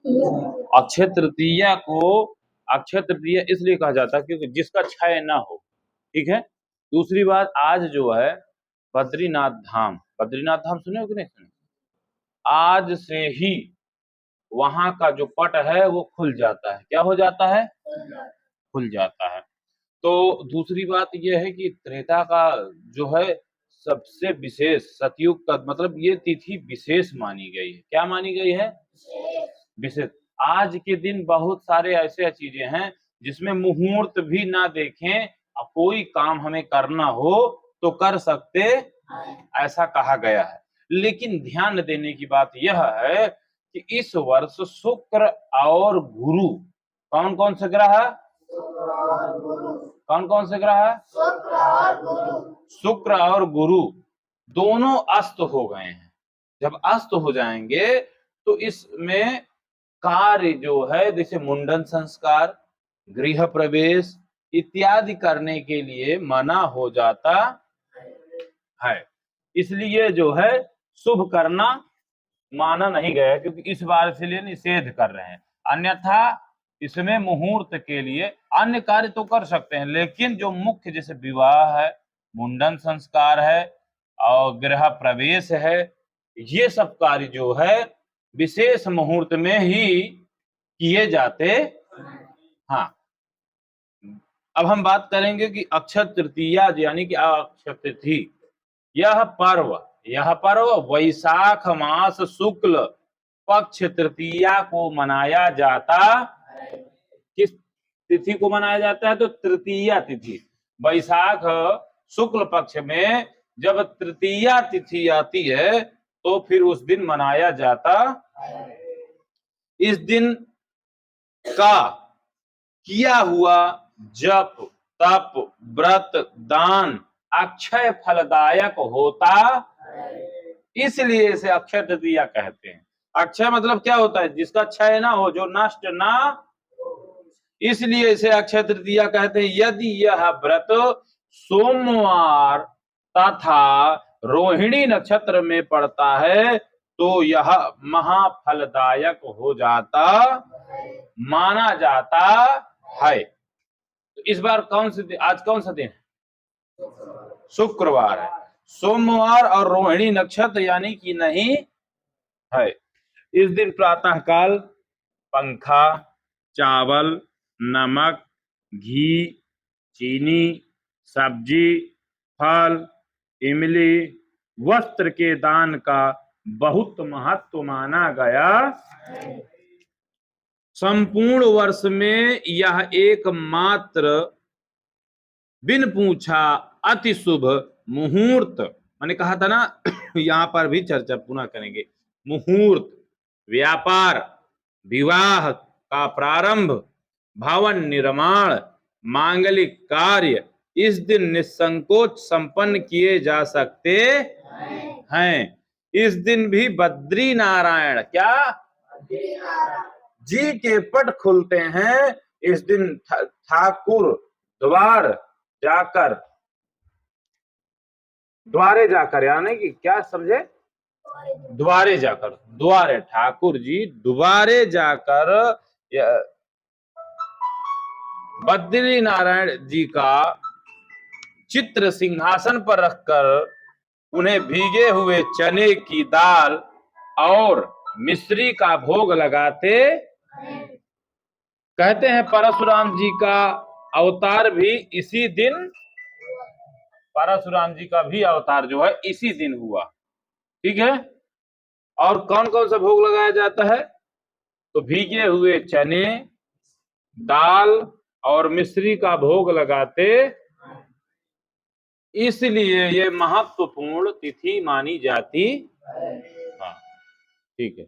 अक्षय तृतीया को अक्षय तृतीया इसलिए कहा जाता है क्योंकि जिसका क्षय ना हो। ठीक है। दूसरी बात, आज जो है बद्रीनाथ धाम सुने हो कि नहीं सुने? आज से ही वहां का जो पट है वो खुल जाता है। क्या हो जाता है? खुल जाता है। तो दूसरी बात यह है कि त्रेता का जो है सबसे विशेष सतयुग का मतलब ये तिथि विशेष मानी गई है। क्या मानी गई है? विशेष। आज के दिन बहुत सारे ऐसे चीजें हैं जिसमें मुहूर्त भी ना देखें और कोई काम हमें करना हो तो कर सकते, ऐसा कहा गया है। लेकिन ध्यान देने की बात यह है कि इस वर्ष शुक्र और गुरु, कौन कौन से ग्रह है? कौन कौन से ग्रह है? शुक्र और गुरु दोनों अस्त हो गए हैं। जब अस्त हो जाएंगे तो इसमें कार्य जो है जैसे मुंडन संस्कार, गृह प्रवेश इत्यादि करने के लिए मना हो जाता है। इसलिए जो है शुभ करना माना नहीं गया क्योंकि इस बार इसलिए निषेध कर रहे हैं। अन्यथा इसमें मुहूर्त के लिए अन्य कार्य तो कर सकते हैं, लेकिन जो मुख्य जैसे विवाह है, मुंडन संस्कार है और गृह प्रवेश है, ये सब कार्य जो है विशेष मुहूर्त में ही किए जाते। हाँ, अब हम बात करेंगे कि अक्षय तृतीया यानी कि अक्षय तिथि, यह पर्व वैशाख मास शुक्ल पक्ष तृतीया को मनाया जाता। किस तिथि को मनाया जाता है? तो तृतीया तिथि। वैशाख शुक्ल पक्ष में जब तृतीया तिथि आती है तो फिर उस दिन मनाया जाता। इस दिन का किया हुआ जप तप व्रत दान अक्षय फलदायक होता, इसलिए इसे अक्षय तृतीया कहते हैं। अक्षय मतलब क्या होता है? जिसका क्षय ना हो, जो नष्ट ना, इसलिए इसे अक्षय तृतीया कहते हैं। यदि यह व्रत सोमवार तथा रोहिणी नक्षत्र में पड़ता है तो यह महाफलदायक हो जाता माना जाता है। तो इस बार आज कौन सा दिन है? शुक्रवार है। सोमवार और रोहिणी नक्षत्र यानी कि नहीं है। इस दिन प्रातः काल पंखा, चावल, नमक, घी, चीनी, सब्जी, फल, इमली, वस्त्र के दान का बहुत महत्व माना गया। संपूर्ण वर्ष में यह एकमात्र बिन पूछा अति शुभ मुहूर्त, मैंने कहा था ना यहां पर भी चर्चा पुनः करेंगे। मुहूर्त, व्यापार, विवाह का प्रारंभ, भवन निर्माण, मांगलिक कार्य इस दिन निसंकोच संपन्न किए जा सकते हैं। इस दिन भी बद्री नारायण जी के पट खुलते हैं। इस दिन ठाकुर द्वारे जाकर यानी कि क्या समझे? द्वारे ठाकुर जी द्वारे जाकर बद्री नारायण जी का चित्र सिंहासन पर रखकर उन्हें भीगे हुए चने की दाल और मिश्री का भोग लगाते। कहते हैं परशुराम जी का अवतार भी इसी दिन, परशुराम जी का भी अवतार जो है इसी दिन हुआ। ठीक है। और कौन कौन सा भोग लगाया जाता है? तो भीगे हुए चने, दाल और मिश्री का भोग लगाते, इसलिए ये महत्वपूर्ण तिथि मानी जाती। हाँ, ठीक है।